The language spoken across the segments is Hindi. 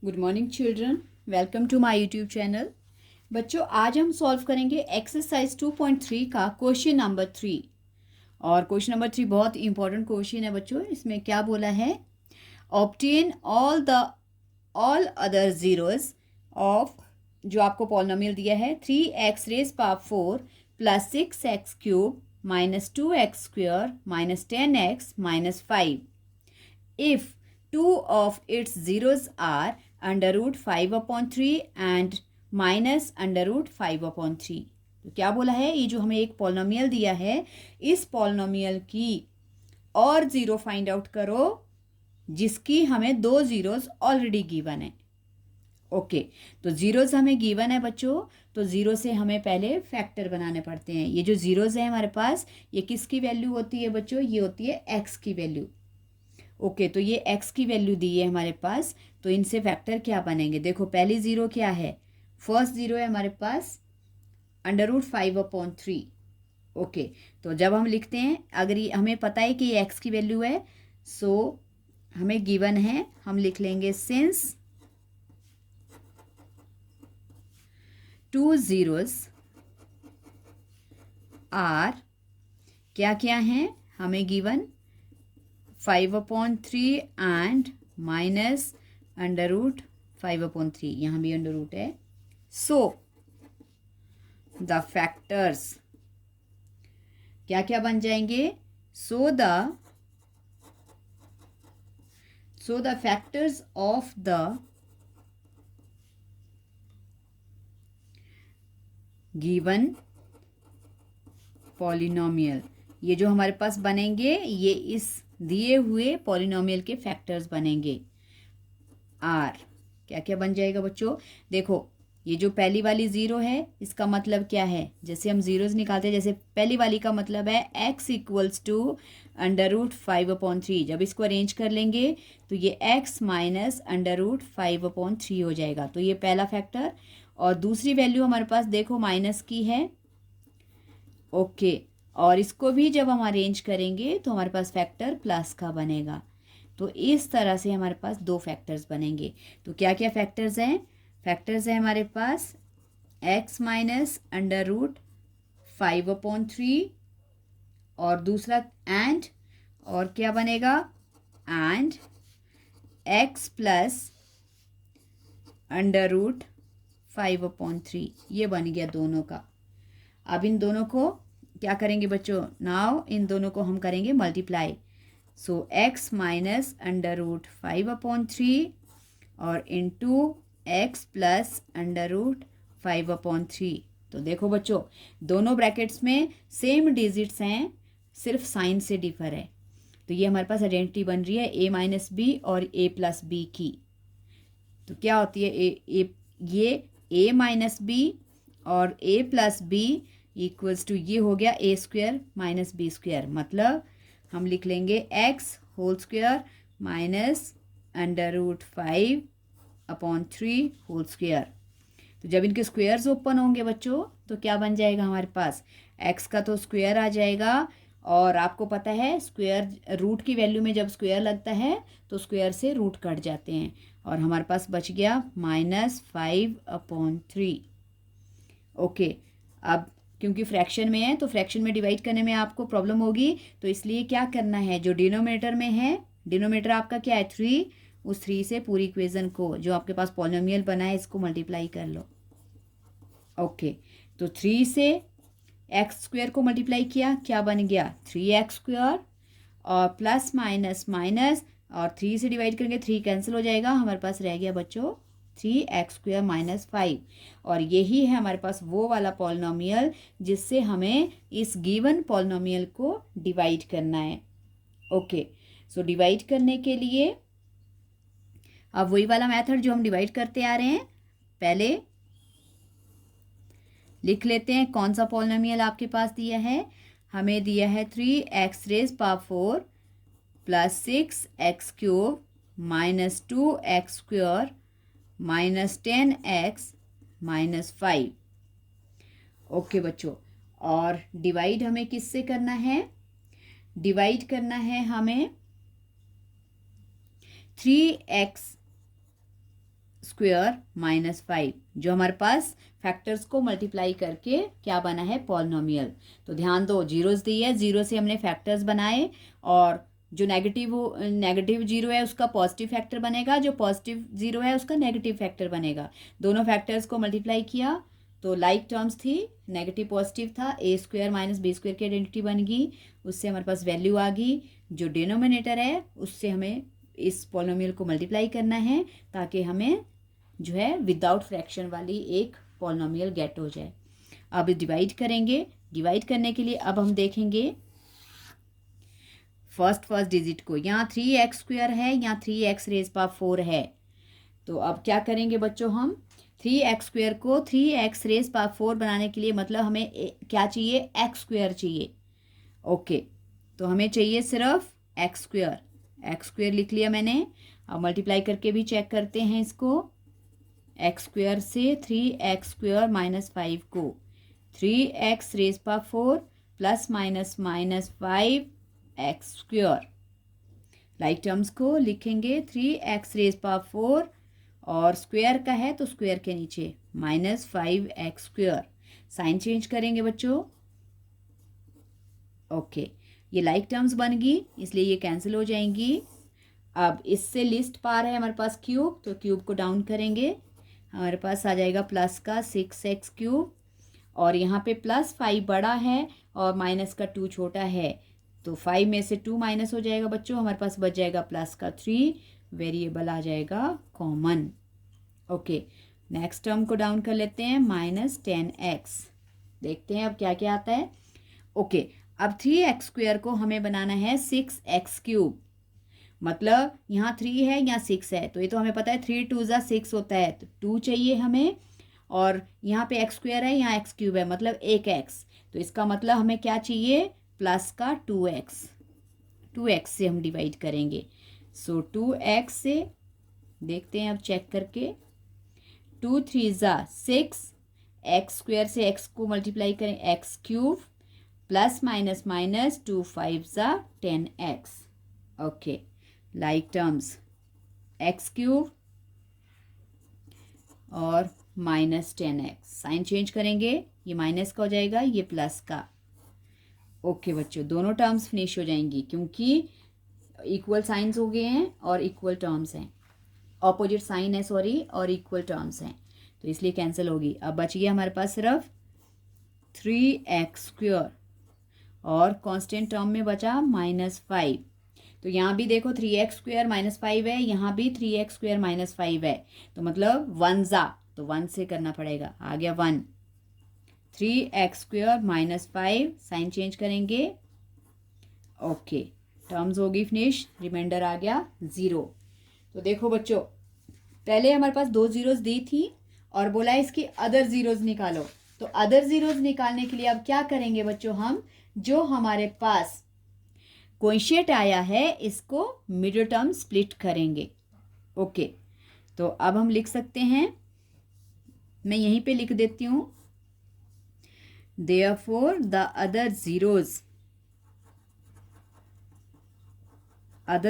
Good morning children, welcome to my YouTube channel. बच्चों, आज हम सॉल्व करेंगे एक्सरसाइज 2.3 का क्वेश्चन नंबर 3। और क्वेश्चन नंबर 3 बहुत इंपॉर्टेंट क्वेश्चन है बच्चों। इसमें क्या बोला है? Obtain all other zeros of, जो आपको पॉलिनोमियल दिया है, 3x raise power 4 plus 6x cube minus 2x square minus 10x minus 5 if two of its zeros are under root 5/3 and minus under root 5/3। तो क्या बोला है? ये जो हमें एक पॉलिनोमियल दिया है, इस पॉलिनोमियल की और ज़ीरो फाइंड आउट करो जिसकी हमें दो ज़ीरोज़ ऑलरेडी गिवन है। ओके, तो ज़ीरोज़ हमें गिवन है बच्चों, तो ज़ीरो से हमें पहले फैक्टर बनाने पड़ते हैं। ये जो ज़ीरोज़ है हमारे पास, ये किसकी वैल्यू होती है बच्चों? ये होती है एक्स की वैल्यू। ओके, तो ये x की वैल्यू दी है हमारे पास, तो इनसे फैक्टर क्या बनेंगे? देखो, पहली ज़ीरो क्या है? फर्स्ट ज़ीरो है हमारे पास अंडर रूट 5/3। ओके, तो जब हम लिखते हैं, अगर ये हमें पता है कि ये x की वैल्यू है, सो हमें गिवन है, हम लिख लेंगे सिंस टू ज़ीरोज़ आर, क्या क्या हैं हमें given? 5/3 and minus under root 5/3, यहाँ भी अंडर रूट है। सो द फैक्टर्स क्या क्या बन जाएंगे? So the factors of the given polynomial, ये जो हमारे पास बनेंगे, ये इस दिए हुए पॉलिनोमियल के फैक्टर्स बनेंगे। आर क्या क्या बन जाएगा बच्चों? देखो, ये जो पहली वाली ज़ीरो है, इसका मतलब क्या है? जैसे हम ज़ीरोज़ निकालते हैं, जैसे पहली वाली का मतलब है x equals to under root 5/3। जब इसको अरेंज कर लेंगे तो ये x माइनस अंडर रूट 5/3 हो जाएगा। तो ये पहला फैक्टर। और दूसरी वैल्यू हमारे पास देखो माइनस की है। ओके, और इसको भी जब हम अरेंज करेंगे तो हमारे पास फैक्टर प्लस का बनेगा। तो इस तरह से हमारे पास दो फैक्टर्स बनेंगे। तो क्या क्या फैक्टर्स हैं? फैक्टर्स हैं हमारे पास x माइनस अंडर रूट 5/3, और दूसरा एंड, और क्या बनेगा? And x plus under root 5/3, ये बन गया दोनों का। अब इन दोनों को क्या करेंगे बच्चों? नाउ इन दोनों को हम करेंगे multiply. So x minus under root 5/3 और into x plus under root 5/3। तो देखो बच्चों, दोनों ब्रैकेट्स में सेम डिजिट्स हैं, सिर्फ साइन से डिफर है। तो ये हमारे पास आइडेंटिटी बन रही है a माइनस बी और a प्लस बी की। तो क्या होती है? ये a माइनस बी और a plus B equals to, ये हो गया a square minus B square. मतलब हम लिख लेंगे x whole square minus under root 5/3 whole square. तो जब इनके स्क्वेयर्स ओपन होंगे बच्चों, तो क्या बन जाएगा हमारे पास? x का तो स्क्वेयर आ जाएगा, और आपको पता है स्क्वेयर रूट की वैल्यू में जब स्क्वेयर लगता है तो स्क्वेयर से रूट कट जाते हैं, और हमारे पास बच गया -5/3। ओके, अब क्योंकि फ्रैक्शन में है तो फ्रैक्शन में डिवाइड करने में आपको प्रॉब्लम होगी, तो इसलिए क्या करना है? जो डिनोमिनेटर में है, डिनोमिनेटर आपका क्या है? 3, उस 3 से पूरी इक्वेशन को, जो आपके पास पॉलिनोमियल बना है, इसको मल्टीप्लाई कर लो। ओके, तो 3 से एक्स स्क्वेयर को मल्टीप्लाई किया, क्या बन गया? 3x स्क्वेयर, और प्लस माइनस माइनस, और 3 से डिवाइड करेंगे 3 कैंसिल हो जाएगा, हमारे पास रह गया बच्चों 3x स्क्वेयर माइनस 5। और यही है हमारे पास वो वाला पॉलिनोमियल जिससे हमें इस गिवन पॉलिनोमियल को डिवाइड करना है। ओके, सो डिवाइड करने के लिए अब वही वाला मेथड जो हम डिवाइड करते आ रहे हैं, पहले लिख लेते हैं कौन सा पॉलिनोमियल आपके पास दिया है। हमें दिया है 3x raise power 4 plus 6x cube minus 2x square minus 10x minus 5। Okay बच्चों, और डिवाइड हमें किससे करना है? डिवाइड करना है हमें 3x स्क्वेयर माइनस 5, जो हमारे पास फैक्टर्स को मल्टीप्लाई करके क्या बना है, पॉलिनोमियल। तो ध्यान दो, जीरोस दी है, जीरो से हमने फैक्टर्स बनाए, और जो नेगेटिव जीरो है उसका पॉजिटिव फैक्टर बनेगा, जो पॉजिटिव जीरो है उसका नेगेटिव फैक्टर बनेगा। दोनों फैक्टर्स को मल्टीप्लाई किया तो लाइक टर्म्स थी, नेगेटिव पॉजिटिव था, ए स्क्वायर माइनस बी स्क्वायर की आइडेंटिटी बन गई, उससे हमारे पास वैल्यू आ गई। जो डिनोमिनेटर है उससे हमें इस पॉलिनोमियल को मल्टीप्लाई करना है ताकि हमें जो है विदाउट फ्रैक्शन वाली एक पॉलिनोमियल गेट हो जाए। अब डिवाइड करेंगे, डिवाइड करने के लिए अब हम देखेंगे फर्स्ट डिजिट को। यहाँ 3x स्क्वायर है, यहाँ 3x रेज पावर 4 है। तो अब क्या करेंगे बच्चों, हम 3x स्क्वायर को 3x रेज पावर 4 बनाने के लिए मतलब हमें क्या चाहिए, x स्क्वायर चाहिए। ओके, तो हमें चाहिए सिर्फ x स्क्वायर। x स्क्वायर लिख लिया मैंने। अब मल्टीप्लाई करके भी चेक करते हैं इसको। x स्क्वायर से 3x स्क्वायर माइनस 5 को 3x raise power 4 plus minus 5x square, like terms को लिखेंगे 3x रेज पावर 4 और स्क्वायर का है तो स्क्वायर के नीचे minus 5x square. Sign change करेंगे बच्चों। ओके, ये लाइक टर्म्स बन गई इसलिए ये कैंसिल हो जाएंगी। अब इससे लिस्ट पार है हमारे पास क्यूब, तो क्यूब को डाउन करेंगे, हमारे पास आ जाएगा प्लस का 6x क्यूब, और यहाँ पे प्लस 5 बड़ा है और माइनस का 2 छोटा है, तो 5 में से 2 माइनस हो जाएगा बच्चों, हमारे पास बच जाएगा प्लस का 3, वेरिएबल आ जाएगा कॉमन। ओके, नेक्स्ट टर्म को डाउन कर लेते हैं, माइनस 10x। देखते हैं अब क्या क्या आता है। ओके, अब 3x स्क्वायर को हमें बनाना है 6x क्यूब, मतलब यहाँ 3 है यहाँ 6 है, तो ये तो हमें पता है 3 2 ज़ा 6 होता है, तो 2 चाहिए हमें, और यहाँ पे x स्क्वायर है यहाँ x क्यूब है मतलब 1x, तो इसका मतलब हमें क्या चाहिए, प्लस का 2x से हम डिवाइड करेंगे। सो 2x से देखते हैं अब चेक करके, 2 3 ज़ा 6, x स्क्वायर से x को मल्टीप्लाई करें x cube, plus minus minus 2 5 ज़ा 10x। Okay, like terms x cube और माइनस 10x, साइन चेंज करेंगे, ये माइनस का हो जाएगा ये प्लस का। ओके बच्चों, दोनों टर्म्स फिनिश हो जाएंगी क्योंकि इक्वल साइंस हो गए हैं और इक्वल टर्म्स हैं, ऑपोजिट साइन है सॉरी, और इक्वल टर्म्स हैं, तो इसलिए कैंसिल होगी। अब बच गया हमारे पास सिर्फ 3x स्क्वायर और कांस्टेंट टर्म में बचा माइनस 5। तो यहाँ भी देखो 3x स्क्वायर माइनस 5 है, यहाँ भी 3x स्क्वायर माइनस 5 है, तो मतलब 1 ज़ा, तो 1 से करना पड़ेगा, आ गया 1। 3x square minus 5, sine change करेंगे। ओके, टर्म्स होगी फिनिश, रिमाइंडर आ गया 0। तो देखो बच्चों, पहले हमारे पास 2 जीरोस दी थी और बोला इसकी अदर जीरोस निकालो, तो अदर जीरोस निकालने के लिए अब क्या करेंगे बच्चों, हम जो हमारे पास कोएफिशिएंट आया है इसको मिडिल टर्म स्प्लिट करेंगे। ओके, तो अब हम लिख सकते हैं, मैं यहीं पे लिख देती हूँ, देयरफॉर द अदर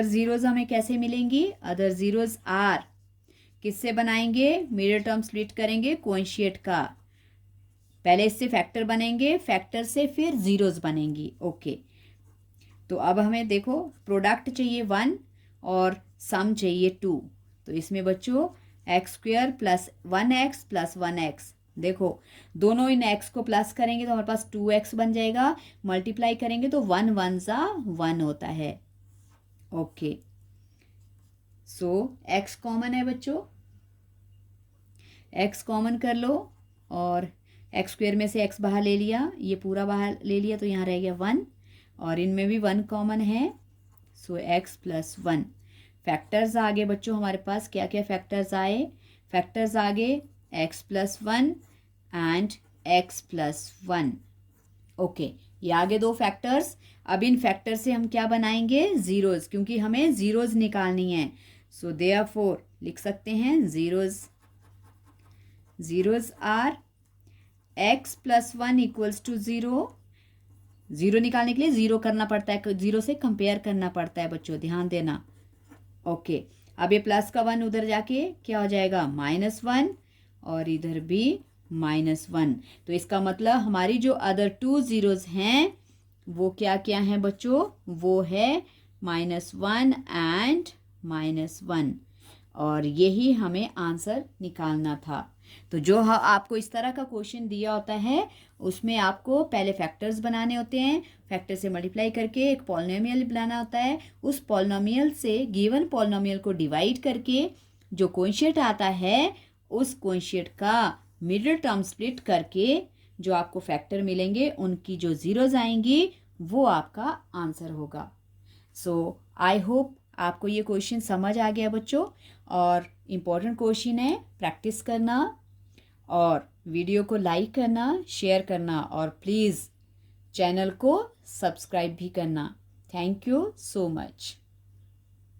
जीरोज हमें कैसे मिलेंगी, अदर जीरोज आर, किससे बनाएंगे, मिडिल टर्म स्प्लिट करेंगे कोएफिशिएंट का, पहले इससे फैक्टर बनेंगे, फैक्टर से फिर जीरोज बनेंगी। ओके, तो अब हमें देखो प्रोडक्ट चाहिए 1 और सम चाहिए 2, तो इसमें बच्चों x square plus 1x plus 1x, देखो दोनों इन x को प्लस करेंगे तो हमारे पास 2x बन जाएगा, मल्टीप्लाई करेंगे तो 1 1 ज़ा 1 होता है। ओके, सो x कॉमन है बच्चों, x कॉमन कर लो, और x स्क्वायर में से x बाहर ले लिया, ये पूरा बाहर ले लिया, तो यहाँ रह गया 1, और इनमें भी 1 कॉमन है, सो x प्लस 1। फैक्टर्स आगे बच्चों हमारे पास क्या क्या फैक्टर्स आए, फैक्टर्स आगे x plus 1 and x plus 1। Okay, ये आगे 2 फैक्टर्स। अब इन फैक्टर से हम क्या बनाएंगे, जीरोज, क्योंकि हमें जीरोज निकालनी है, सो देयरफॉर लिख सकते हैं zeros are x plus 1 equals to 0। Zero निकालने के लिए ज़ीरो करना पड़ता है, ज़ीरो से कंपेयर करना पड़ता है बच्चों, ध्यान देना। ओके, अब ये प्लस का 1 उधर जाके क्या हो जाएगा -1 और इधर भी -1। तो इसका मतलब हमारी जो अदर 2 ज़ीरोज़ हैं वो क्या क्या हैं बच्चों, वो है -1 एंड -1 और यही हमें आंसर निकालना था। तो जो आपको इस तरह का क्वेश्चन दिया होता है उसमें आपको पहले फैक्टर्स बनाने होते हैं, फैक्टर से मल्टीप्लाई करके एक पॉलिनोमियल बनाना होता है, उस पॉलिनोमियल से गिवन पॉलिनोमियल को डिवाइड करके जो कोएफिशिएंट आता है उस कोएफिशिएंट का मिडिल टर्म स्प्लिट करके जो आपको फैक्टर मिलेंगे उनकी जो ज़ीरोज़ आएंगी वो आपका आंसर होगा। सो आई होप आपको ये क्वेश्चन समझ आ गया बच्चों, और इम्पोर्टेंट क्वेश्चन है, प्रैक्टिस करना और वीडियो को लाइक करना, शेयर करना और प्लीज़ चैनल को सब्सक्राइब भी करना। Thank you so much.